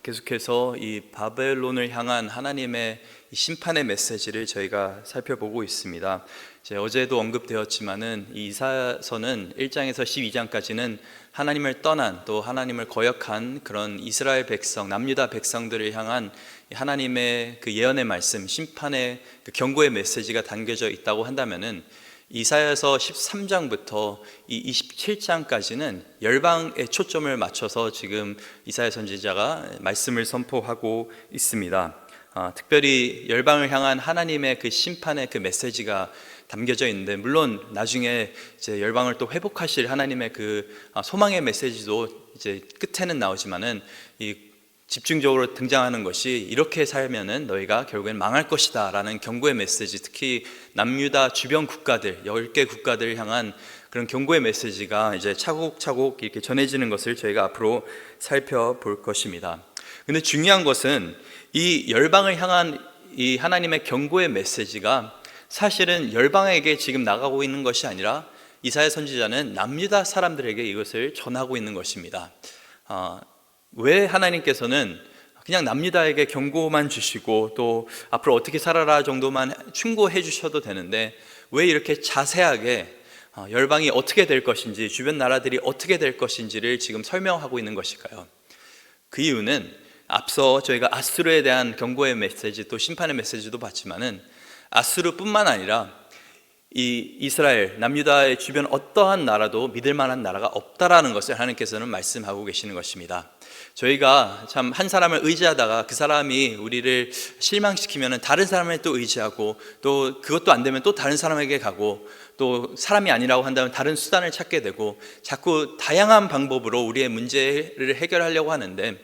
계속해서 이 바벨론을 향한 하나님의 이 심판의 메시지를 저희가 살펴보고 있습니다. 어제도 언급되었지만은 이 이사야서는 1장에서 12장까지는 하나님을 떠난 또 하나님을 거역한 그런 이스라엘 백성, 남유다 백성들을 향한 하나님의 그 예언의 말씀, 심판의 그 경고의 메시지가 담겨져 있다고 한다면은 이사야서 13장부터 이 27장까지는 열방에 초점을 맞춰서 지금 이사야 선지자가 말씀을 선포하고 있습니다. 특별히 열방을 향한 하나님의 그 심판의 그 메시지가 담겨져 있는데, 물론 나중에 이제 열방을 또 회복하실 하나님의 그 소망의 메시지도 이제 끝에는 나오지만은 이 집중적으로 등장하는 것이 이렇게 살면은 너희가 결국엔 망할 것이다 라는 경고의 메시지, 특히 남유다 주변 국가들 10개 국가들을 향한 그런 경고의 메시지가 이제 차곡차곡 이렇게 전해지는 것을 저희가 앞으로 살펴볼 것입니다. 근데 중요한 것은 이 열방을 향한 이 하나님의 경고의 메시지가 사실은 열방에게 지금 나가고 있는 것이 아니라 이사야 선지자는 남유다 사람들에게 이것을 전하고 있는 것입니다. 왜 하나님께서는 그냥 남유다에게 경고만 주시고 또 앞으로 어떻게 살아라 정도만 충고해 주셔도 되는데 왜 이렇게 자세하게 열방이 어떻게 될 것인지, 주변 나라들이 어떻게 될 것인지를 지금 설명하고 있는 것일까요? 그 이유는 앞서 저희가 아수르에 대한 경고의 메시지 또 심판의 메시지도 봤지만은 아수르뿐만 아니라 이 이스라엘, 남유다의 주변 어떠한 나라도 믿을 만한 나라가 없다라는 것을 하나님께서는 말씀하고 계시는 것입니다. 저희가 참 한 사람을 의지하다가 그 사람이 우리를 실망시키면 다른 사람을 또 의지하고, 또 그것도 안 되면 또 다른 사람에게 가고, 또 사람이 아니라고 한다면 다른 수단을 찾게 되고, 자꾸 다양한 방법으로 우리의 문제를 해결하려고 하는데,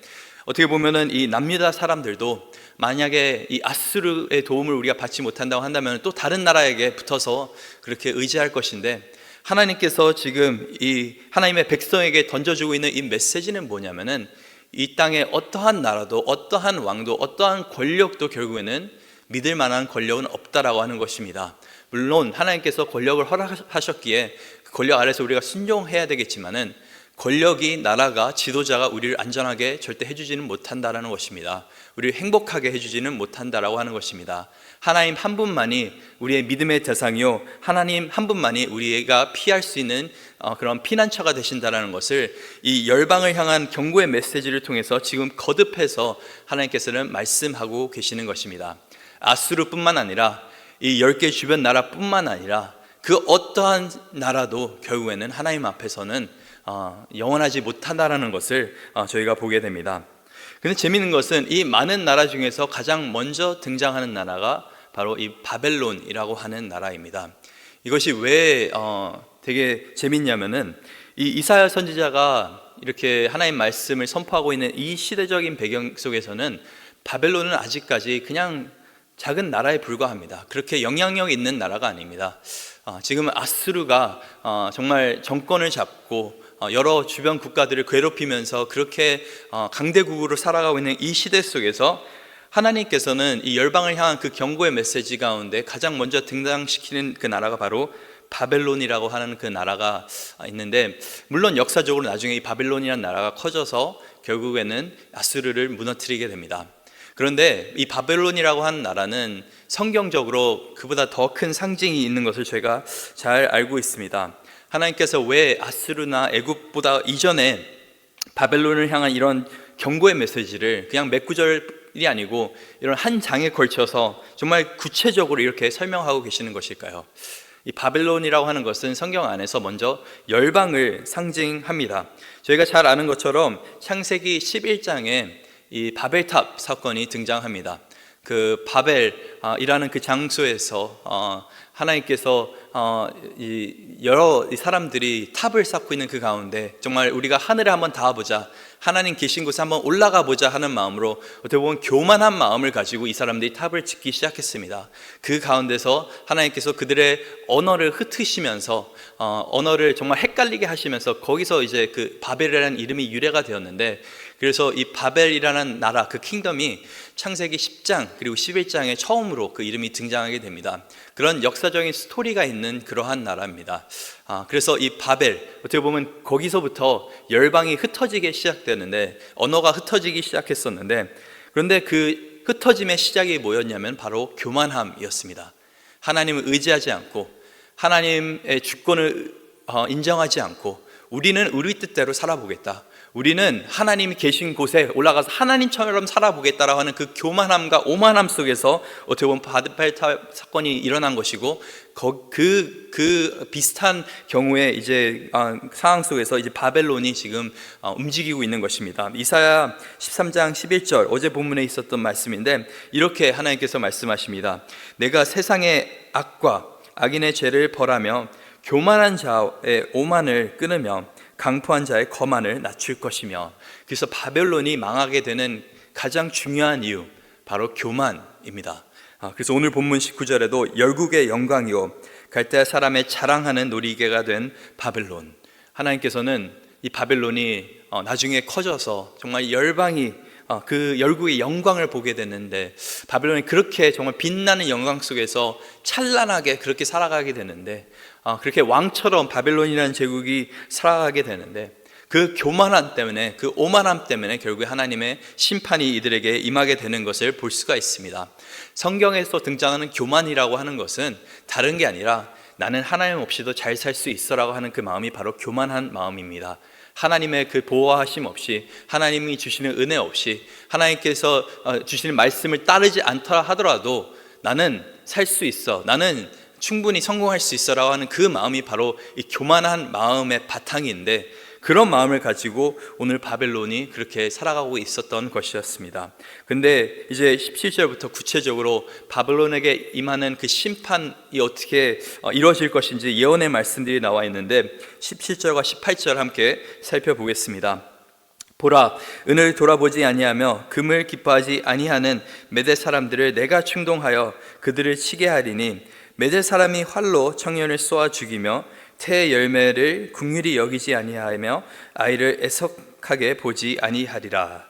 어떻게 보면은 이 남유다 사람들도 만약에 이 아수르의 도움을 우리가 받지 못한다고 한다면 또 다른 나라에게 붙어서 그렇게 의지할 것인데, 하나님께서 지금 이 하나님의 백성에게 던져주고 있는 이 메시지는 뭐냐면은 이 땅에 어떠한 나라도 어떠한 왕도 어떠한 권력도 결국에는 믿을 만한 권력은 없다라고 하는 것입니다. 물론 하나님께서 권력을 허락하셨기에 그 권력 아래서 우리가 순종해야 되겠지만은 권력이, 나라가, 지도자가 우리를 안전하게 절대 해주지는 못한다라는 것입니다. 우리를 행복하게 해주지는 못한다라고 하는 것입니다. 하나님 한 분만이 우리의 믿음의 대상이요, 하나님 한 분만이 우리가 피할 수 있는 그런 피난처가 되신다라는 것을 이 열방을 향한 경고의 메시지를 통해서 지금 거듭해서 하나님께서는 말씀하고 계시는 것입니다. 아수르뿐만 아니라 이 10개 주변 나라뿐만 아니라 그 어떠한 나라도 결국에는 하나님 앞에서는 영원하지 못한다라는 것을 저희가 보게 됩니다. 근데 재미있는 것은 이 많은 나라 중에서 가장 먼저 등장하는 나라가 바로 이 바벨론이라고 하는 나라입니다. 이것이 왜 되게 재밌냐면은 이 이사야 선지자가 이렇게 하나님 말씀을 선포하고 있는 이 시대적인 배경 속에서는 바벨론은 아직까지 그냥 작은 나라에 불과합니다. 그렇게 영향력 있는 나라가 아닙니다. 지금 아수르가 정말 정권을 잡고 여러 주변 국가들을 괴롭히면서 그렇게 강대국으로 살아가고 있는 이 시대 속에서 하나님께서는 이 열방을 향한 그 경고의 메시지 가운데 가장 먼저 등장시키는 그 나라가 바로 바벨론이라고 하는 그 나라가 있는데, 물론 역사적으로 나중에 이 바벨론이라는 나라가 커져서 결국에는 아수르를 무너뜨리게 됩니다. 그런데 이 바벨론이라고 하는 나라는 성경적으로 그보다 더 큰 상징이 있는 것을 저희가 잘 알고 있습니다. 하나님께서 왜 아수르나 애굽보다 이전에 바벨론을 향한 이런 경고의 메시지를 그냥 몇 구절이 아니고 이런 한 장에 걸쳐서 정말 구체적으로 이렇게 설명하고 계시는 것일까요? 이 바벨론이라고 하는 것은 성경 안에서 먼저 열방을 상징합니다. 저희가 잘 아는 것처럼 창세기 11장에 이 바벨탑 사건이 등장합니다. 그 바벨이라는 그 장소에서 하나님께서 여러 사람들이 탑을 쌓고 있는 그 가운데 정말 우리가 하늘에 한번 닿아보자, 하나님 계신 곳에 한번 올라가 보자 하는 마음으로, 어떻게 보면 교만한 마음을 가지고 이 사람들이 탑을 짓기 시작했습니다. 그 가운데서 하나님께서 그들의 언어를 흩으시면서 언어를 정말 헷갈리게 하시면서 거기서 이제 그 바벨이라는 이름이 유래가 되었는데, 그래서 이 바벨이라는 나라, 그 킹덤이 창세기 10장 그리고 11장에 처음으로 그 이름이 등장하게 됩니다. 그런 역사적인 스토리가 있는 그러한 나라입니다. 그래서 이 바벨, 어떻게 보면 거기서부터 열방이 흩어지게 시작되는데, 언어가 흩어지기 시작했었는데, 그런데 그 흩어짐의 시작이 뭐였냐면 바로 교만함이었습니다. 하나님을 의지하지 않고 하나님의 주권을 인정하지 않고 우리는 우리 뜻대로 살아보겠다, 우리는 하나님이 계신 곳에 올라가서 하나님처럼 살아보겠다라고 하는 그 교만함과 오만함 속에서 어떻게 보면 바벨 사건이 일어난 것이고, 그 비슷한 경우에 이제 상황 속에서 이제 바벨론이 지금 움직이고 있는 것입니다. 이사야 13장 11절, 어제 본문에 있었던 말씀인데 이렇게 하나님께서 말씀하십니다. 내가 세상의 악과 악인의 죄를 벌하며 교만한 자의 오만을 끊으며 강포한 자의 거만을 낮출 것이며. 그래서 바벨론이 망하게 되는 가장 중요한 이유, 바로 교만입니다. 그래서 오늘 본문 19절에도 열국의 영광이요 갈대아 사람의 자랑하는 놀이개가 된 바벨론, 하나님께서는 이 바벨론이 나중에 커져서 정말 열방이 그 열국의 영광을 보게 되는데, 바벨론이 그렇게 정말 빛나는 영광 속에서 찬란하게 그렇게 살아가게 되는데, 그렇게 왕처럼 바벨론이라는 제국이 살아가게 되는데, 그 교만함 때문에, 그 오만함 때문에 결국에 하나님의 심판이 이들에게 임하게 되는 것을 볼 수가 있습니다. 성경에서 등장하는 교만이라고 하는 것은 다른 게 아니라 나는 하나님 없이도 잘 살 수 있어라고 하는 그 마음이 바로 교만한 마음입니다. 하나님의 그 보호하심 없이, 하나님이 주시는 은혜 없이, 하나님께서 주시는 말씀을 따르지 않더라 하더라도 나는 살 수 있어, 나는 충분히 성공할 수 있어라고 하는 그 마음이 바로 이 교만한 마음의 바탕인데, 그런 마음을 가지고 오늘 바벨론이 그렇게 살아가고 있었던 것이었습니다. 근데 이제 17절부터 구체적으로 바벨론에게 임하는 그 심판이 어떻게 이루어질 것인지 예언의 말씀들이 나와 있는데 17절과 18절 함께 살펴보겠습니다. 보라, 은을 돌아보지 아니하며 금을 기뻐하지 아니하는 메대 사람들을 내가 충동하여 그들을 치게 하리니, 메대 사람이 활로 청년을 쏘아 죽이며 태 열매를 긍휼히 여기지 아니하며 아이를 애석하게 보지 아니하리라.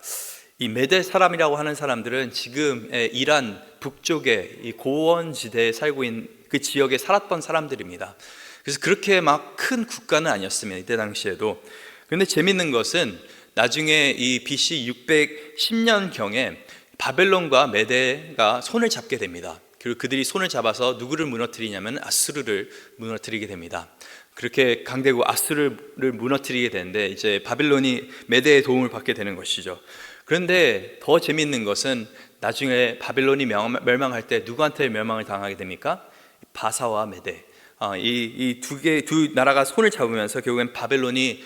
이 메대 사람이라고 하는 사람들은 지금의 이란 북쪽의 이 고원지대에 살고 있는 그 지역에 살았던 사람들입니다. 그래서 그렇게 막 큰 국가는 아니었습니다, 이때 당시에도. 그런데 재밌는 것은 나중에 이 BC 610년경에 바벨론과 메대가 손을 잡게 됩니다. 그리고 그들이 손을 잡아서 누구를 무너뜨리냐면 아수르를 무너뜨리게 됩니다. 그렇게 강대국 아수르를 무너뜨리게 되는데 이제 바벨론이 메대의 도움을 받게 되는 것이죠. 그런데 더 재미있는 것은 나중에 바벨론이 멸망할 때 누구한테 멸망을 당하게 됩니까? 바사와 메대, 이 두 나라가 손을 잡으면서 결국엔 바벨론이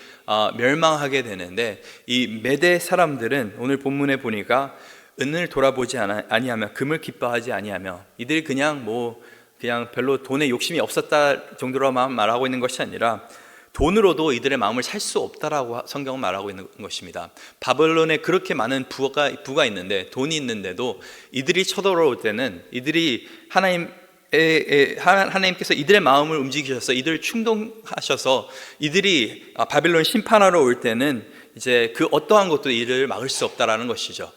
멸망하게 되는데, 이 메대 사람들은 오늘 본문에 보니까 은을 돌아보지 아니하며 금을 기뻐하지 아니하며, 이들이 그냥 별로 돈에 욕심이 없었다 정도로만 말하고 있는 것이 아니라 돈으로도 이들의 마음을 살 수 없다라고 성경은 말하고 있는 것입니다. 바벨론에 그렇게 많은 부가 있는데, 돈이 있는데도 이들이 쳐들어올 때는 이들이 하나님께서 이들의 마음을 움직이셔서 이들을 충동하셔서 이들이 바벨론 심판하러 올 때는 이제 그 어떠한 것도 이를 막을 수 없다라는 것이죠.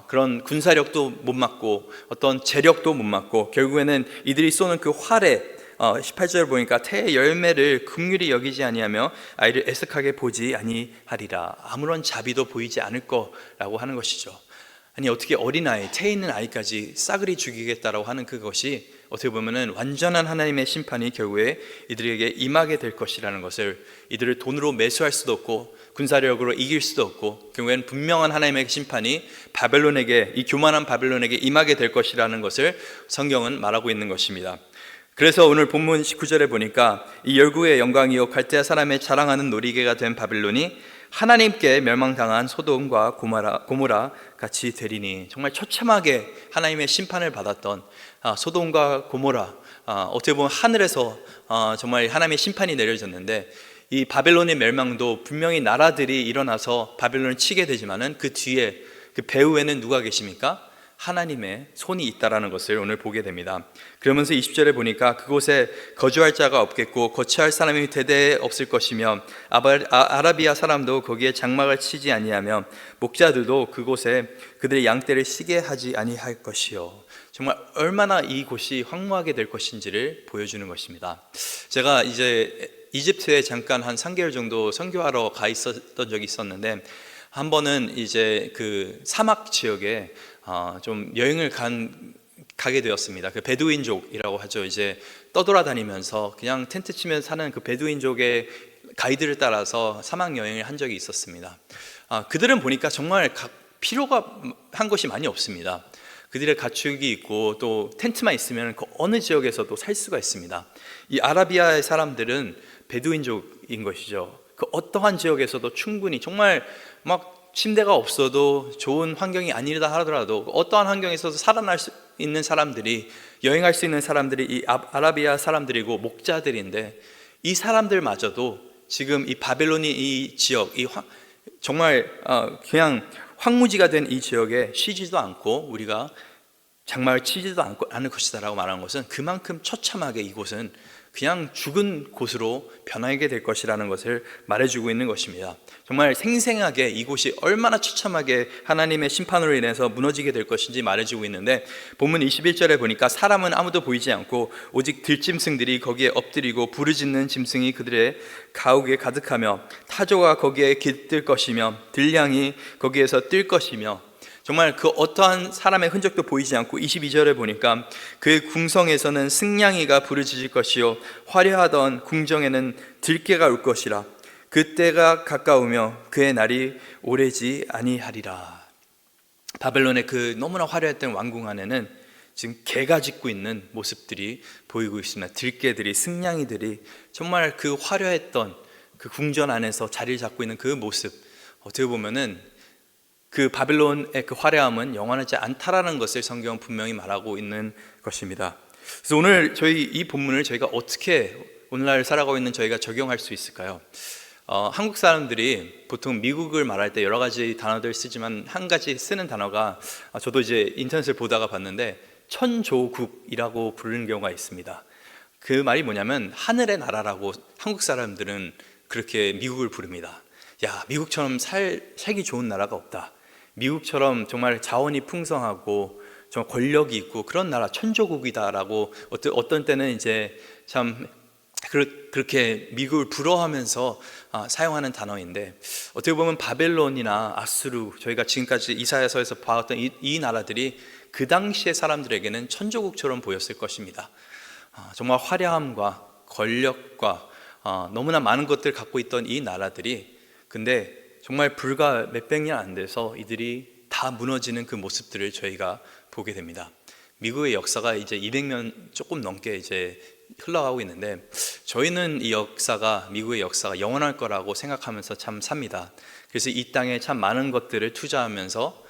그런 군사력도 못 막고 어떤 재력도 못 막고, 결국에는 이들이 쏘는 그 활에 18절 보니까 태의 열매를 긍휼히 여기지 아니하며 아이를 애석하게 보지 아니하리라. 아무런 자비도 보이지 않을 거라고 하는 것이죠. 아니, 어떻게 어린아이, 태 있는 아이까지 싸그리 죽이겠다라고 하는 그것이 어떻게 보면은 완전한 하나님의 심판이 결국에 이들에게 임하게 될 것이라는 것을, 이들을 돈으로 매수할 수도 없고 군사력으로 이길 수도 없고 결국에는 분명한 하나님의 심판이 바벨론에게, 이 교만한 바벨론에게 임하게 될 것이라는 것을 성경은 말하고 있는 것입니다. 그래서 오늘 본문 19절에 보니까 이 열국의 영광이요 갈대아 사람의 자랑하는 놀이개가 된 바벨론이 하나님께 멸망당한 소돔과 고모라 같이 되리니. 정말 처참하게 하나님의 심판을 받았던 소돔과 고모라, 어떻게 보면 하늘에서 정말 하나님의 심판이 내려졌는데, 이 바벨론의 멸망도 분명히 나라들이 일어나서 바벨론을 치게 되지만은 그 뒤에, 그 배후에는 누가 계십니까? 하나님의 손이 있다라는 것을 오늘 보게 됩니다. 그러면서 20절에 보니까 그곳에 거주할 자가 없겠고 거처할 사람이 대대에 없을 것이며 아라비아 사람도 거기에 장막을 치지 아니하며 목자들도 그곳에 그들의 양떼를 쉬게 하지 아니할 것이요. 정말 얼마나 이곳이 황무하게 될 것인지를 보여주는 것입니다. 제가 이제 이집트에 잠깐 한 3개월 정도 선교하러 가 있었던 적이 있었는데, 한 번은 이제 그 사막 지역에 좀 여행을 가게 되었습니다. 그 베두인족이라고 하죠. 이제 떠돌아다니면서 그냥 텐트 치면 사는 그 베두인족의 가이드를 따라서 사막 여행을 한 적이 있었습니다. 그들은 보니까 정말 필요가 한 것이 많이 없습니다. 그들의 가축이 있고 또 텐트만 있으면 그 어느 지역에서도 살 수가 있습니다. 이 아라비아의 사람들은 베두인족인 것이죠. 그 어떠한 지역에서도 충분히 정말 막 침대가 없어도 좋은 환경이 아니라 하더라도 어떠한 환경에서도 살아날 수 있는 사람들이, 여행할 수 있는 사람들이 이 아라비아 사람들이고 목자들인데, 이 사람들마저도 지금 이 바벨론이 이 지역, 정말 그냥 황무지가 된 이 지역에 쉬지도 않고 우리가 장막을 치지도 않을 것이다 라고 말하는 것은 그만큼 처참하게 이곳은 그냥 죽은 곳으로 변하게 될 것이라는 것을 말해주고 있는 것입니다. 정말 생생하게 이곳이 얼마나 처참하게 하나님의 심판으로 인해서 무너지게 될 것인지 말해주고 있는데, 본문 21절에 보니까 사람은 아무도 보이지 않고 오직 들짐승들이 거기에 엎드리고 부르짖는 짐승이 그들의 가옥에 가득하며 타조가 거기에 깃들 것이며 들량이 거기에서 뜰 것이며, 정말 그 어떠한 사람의 흔적도 보이지 않고 22절에 보니까 그 궁성에서는 승냥이가 부르짖을 것이요 화려하던 궁정에는 들깨가 울 것이라. 그때가 가까우며 그의 날이 오래지 아니하리라. 바벨론의 그 너무나 화려했던 왕궁 안에는 지금 개가 짖고 있는 모습들이 보이고 있습니다. 들깨들이, 승냥이들이 정말 그 화려했던 그 궁전 안에서 자리를 잡고 있는 그 모습, 어떻게 보면은 그 바벨론의 그 화려함은 영원하지 않다라는 것을 성경은 분명히 말하고 있는 것입니다. 그래서 오늘 이 본문을 저희가 어떻게 오늘날 살아가고 있는 저희가 적용할 수 있을까요? 한국 사람들이 보통 미국을 말할 때 여러 가지 단어들 쓰지만 한 가지 쓰는 단어가, 저도 이제 인터넷을 보다가 봤는데 천조국이라고 부르는 경우가 있습니다. 그 말이 뭐냐면 하늘의 나라라고 한국 사람들은 그렇게 미국을 부릅니다. 야, 미국처럼 살기 좋은 나라가 없다. 미국처럼 정말 자원이 풍성하고 정말 권력이 있고 그런 나라 천조국이다라고 어떤 때는 이제 참 그렇게 미국을 부러워하면서 사용하는 단어인데, 어떻게 보면 바벨론이나 아수르, 저희가 지금까지 이사야서에서 봐왔던 이 나라들이 그 당시의 사람들에게는 천조국처럼 보였을 것입니다. 정말 화려함과 권력과 너무나 많은 것들을 갖고 있던 이 나라들이, 근데 정말 불과 몇백 년 안 돼서 이들이 다 무너지는 그 모습들을 저희가 보게 됩니다. 미국의 역사가 이제 200년 조금 넘게 이제 흘러가고 있는데, 저희는 미국의 역사가 영원할 거라고 생각하면서 참 삽니다. 그래서 이 땅에 참 많은 것들을 투자하면서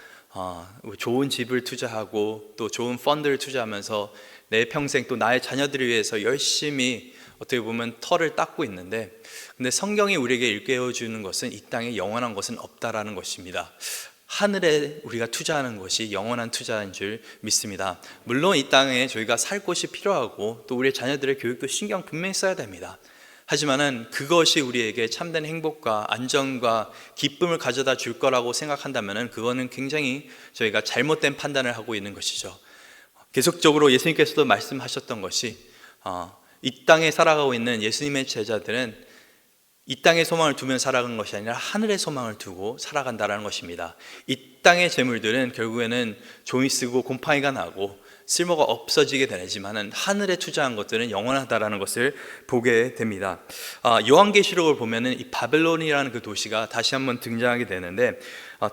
좋은 집을 투자하고 또 좋은 펀드를 투자하면서 내 평생 또 나의 자녀들을 위해서 열심히 어떻게 보면 털을 닦고 있는데, 근데 성경이 우리에게 일깨워주는 것은 이 땅에 영원한 것은 없다라는 것입니다. 하늘에 우리가 투자하는 것이 영원한 투자인 줄 믿습니다. 물론 이 땅에 저희가 살 곳이 필요하고 또 우리 자녀들의 교육도 신경 분명히 써야 됩니다. 하지만은 그것이 우리에게 참된 행복과 안정과 기쁨을 가져다 줄 거라고 생각한다면은 그거는 굉장히 저희가 잘못된 판단을 하고 있는 것이죠. 계속적으로 예수님께서도 말씀하셨던 것이, 이 땅에 살아가고 있는 예수님의 제자들은 이 땅의 소망을 두면 살아가는 것이 아니라 하늘의 소망을 두고 살아간다는 것입니다. 이 땅의 재물들은 결국에는 종이 쓰고 곰팡이가 나고 쓸모가 없어지게 되지만은 하늘에 투자한 것들은 영원하다라는 것을 보게 됩니다. 요한계시록을 보면은 이 바벨론이라는 그 도시가 다시 한번 등장하게 되는데,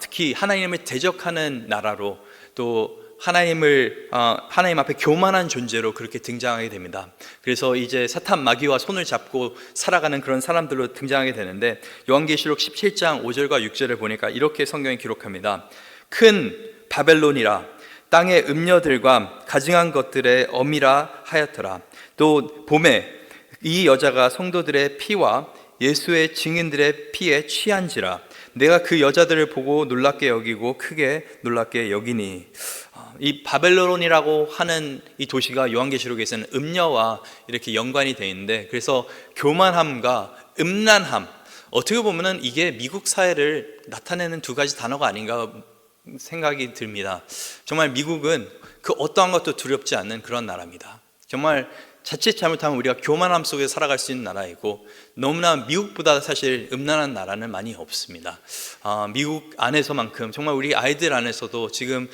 특히 하나님을 대적하는 나라로, 또 하나님 앞에 교만한 존재로 그렇게 등장하게 됩니다. 그래서 이제 사탄 마귀와 손을 잡고 살아가는 그런 사람들로 등장하게 되는데, 요한계시록 17장 5절과 6절을 보니까 이렇게 성경이 기록합니다. 큰 바벨론이라 땅의 음녀들과 가증한 것들의 어미라 하였더라. 또 봄에 이 여자가 성도들의 피와 예수의 증인들의 피에 취한지라. 내가 그 여자들을 보고 놀랍게 여기고 크게 놀랍게 여기니. 이 바벨론이라고 하는 이 도시가 요한계시록에서는 음녀와 이렇게 연관이 되어 있는데, 그래서 교만함과 음란함, 어떻게 보면은 이게 미국 사회를 나타내는 두 가지 단어가 아닌가 생각이 듭니다. 정말 미국은 그 어떠한 것도 두렵지 않는 그런 나라입니다. 정말 자칫 잘못하면 우리가 교만함 속에 살아갈 수 있는 나라이고, 너무나 미국보다 사실 음란한 나라는 많이 없습니다. 미국 안에서만큼 정말 우리 아이들 안에서도 지금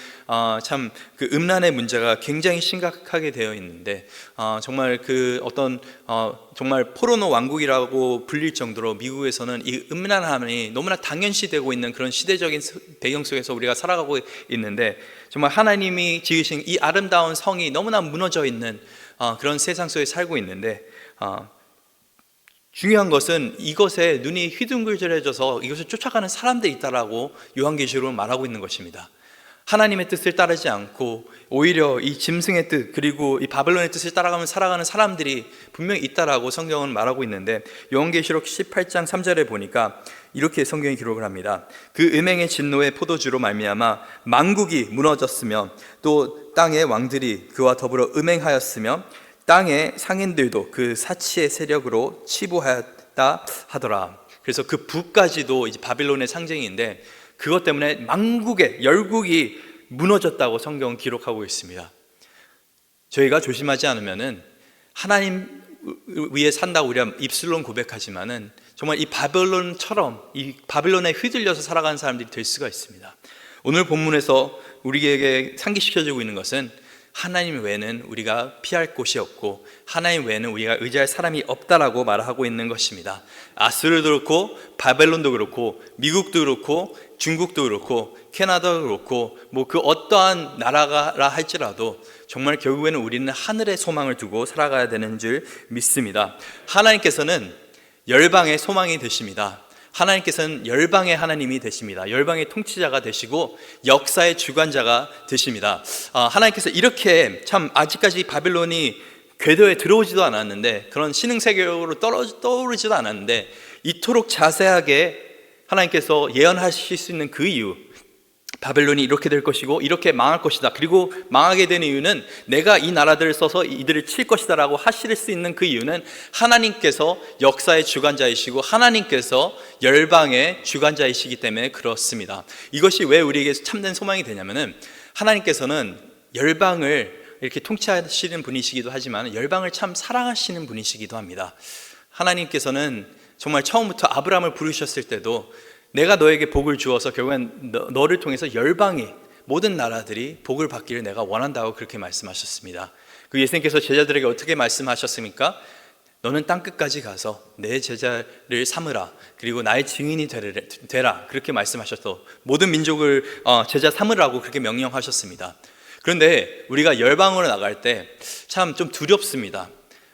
참 그 음란의 문제가 굉장히 심각하게 되어 있는데, 정말 그 어떤 정말 포르노 왕국이라고 불릴 정도로 미국에서는 이 음란함이 너무나 당연시되고 있는 그런 시대적인 배경 속에서 우리가 살아가고 있는데, 정말 하나님이 지으신 이 아름다운 성이 너무나 무너져 있는 그런 세상 속에 살고 있는데, 중요한 것은 이것에 눈이 휘둥글질해져서 이것을 쫓아가는 사람들이 있다라고 요한계시록은 말하고 있는 것입니다. 하나님의 뜻을 따르지 않고 오히려 이 짐승의 뜻, 그리고 이 바벨론의 뜻을 따라가면 살아가는 사람들이 분명히 있다라고 성경은 말하고 있는데, 요한계시록 18장 3절에 보니까 이렇게 성경이 기록을 합니다. 그 음행의 진노의 포도주로 말미암아 만국이 무너졌으며, 또 땅의 왕들이 그와 더불어 음행하였으며, 땅의 상인들도 그 사치의 세력으로 치부하였다 하더라. 그래서 그 부까지도 이제 바빌론의 상징인데, 그것 때문에 만국의 열국이 무너졌다고 성경은 기록하고 있습니다. 저희가 조심하지 않으면은 하나님 위에 산다고 우리가 입술로는 고백하지만은 정말 이 바벨론처럼 이 바벨론에 휘둘려서 살아가는 사람들이 될 수가 있습니다. 오늘 본문에서 우리에게 상기시켜주고 있는 것은 하나님 외에는 우리가 피할 곳이 없고, 하나님 외에는 우리가 의지할 사람이 없다라고 말하고 있는 것입니다. 아수르도 그렇고, 바벨론도 그렇고, 미국도 그렇고, 중국도 그렇고, 캐나다도 그렇고, 뭐 그 어떠한 나라라 할지라도 정말 결국에는 우리는 하늘의 소망을 두고 살아가야 되는 줄 믿습니다. 하나님께서는 열방의 소망이 되십니다. 하나님께서는 열방의 하나님이 되십니다. 열방의 통치자가 되시고 역사의 주관자가 되십니다. 하나님께서 이렇게 참 아직까지 바벨론이 궤도에 들어오지도 않았는데, 그런 신흥세계로 떠오르지도 않았는데, 이토록 자세하게 하나님께서 예언하실 수 있는 그 이유, 바벨론이 이렇게 될 것이고 이렇게 망할 것이다, 그리고 망하게 된 이유는 내가 이 나라들을 써서 이들을 칠 것이다 라고 하실 수 있는 그 이유는 하나님께서 역사의 주관자이시고 하나님께서 열방의 주관자이시기 때문에 그렇습니다. 이것이 왜 우리에게 참된 소망이 되냐면은, 하나님께서는 열방을 이렇게 통치하시는 분이시기도 하지만 열방을 참 사랑하시는 분이시기도 합니다. 하나님께서는 정말 처음부터 아브라함을 부르셨을 때도 내가 너에게 복을 주어서 결국엔 너를 통해서 열방이, 모든 나라들이 복을 받기를 내가 원한다고 그렇게 말씀하셨습니다. 그 예수님께서 제자들에게 어떻게 말씀하셨습니까? 너는 땅끝까지 가서 내 제자를 삼으라, 그리고 나의 증인이 되라, 그렇게 말씀하셔서 모든 민족을 제자 삼으라고 그렇게 명령하셨습니다. 그런데 우리가 열방으로 나갈 때 참 좀 두렵습니다.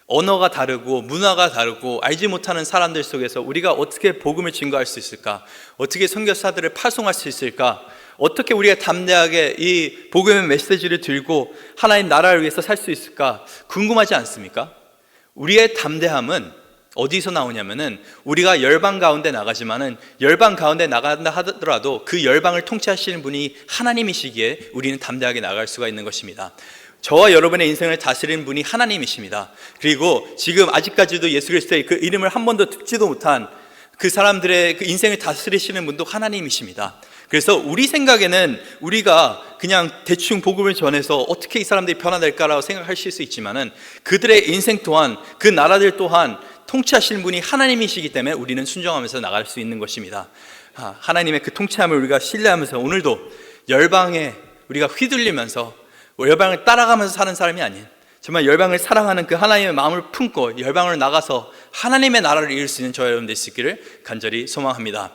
언어가 다르고 문화가 다르고 알지 못하는 사람들 속에서 우리가 어떻게 복음을 증거할 수 있을까? 어떻게 선교사들을 파송할 수 있을까? 어떻게 우리가 담대하게 이 복음의 메시지를 들고 하나님 나라를 위해서 살 수 있을까? 궁금하지 않습니까? 우리의 담대함은 어디서 나오냐면은, 우리가 열방 가운데 나가지만은 열방 가운데 나간다 하더라도 그 열방을 통치하시는 분이 하나님이시기에 우리는 담대하게 나갈 수가 있는 것입니다. 저와 여러분의 인생을 다스리는 분이 하나님이십니다. 그리고 지금 아직까지도 예수 그리스도의 그 이름을 한 번도 듣지도 못한 그 사람들의 그 인생을 다스리시는 분도 하나님이십니다. 그래서 우리 생각에는 우리가 그냥 대충 복음을 전해서 어떻게 이 사람들이 변화될까라고 생각하실 수 있지만은, 그들의 인생 또한, 그 나라들 또한 통치하시는 분이 하나님이시기 때문에 우리는 순종하면서 나갈 수 있는 것입니다. 하나님의 그 통치함을 우리가 신뢰하면서 오늘도 열방에 우리가 휘둘리면서 열방을 따라가면서 사는 사람이 아닌, 정말 열방을 사랑하는 그 하나님의 마음을 품고 열방으로 나가서 하나님의 나라를 이룰 수 있는 저와 여러분 될 수 있기를 간절히 소망합니다.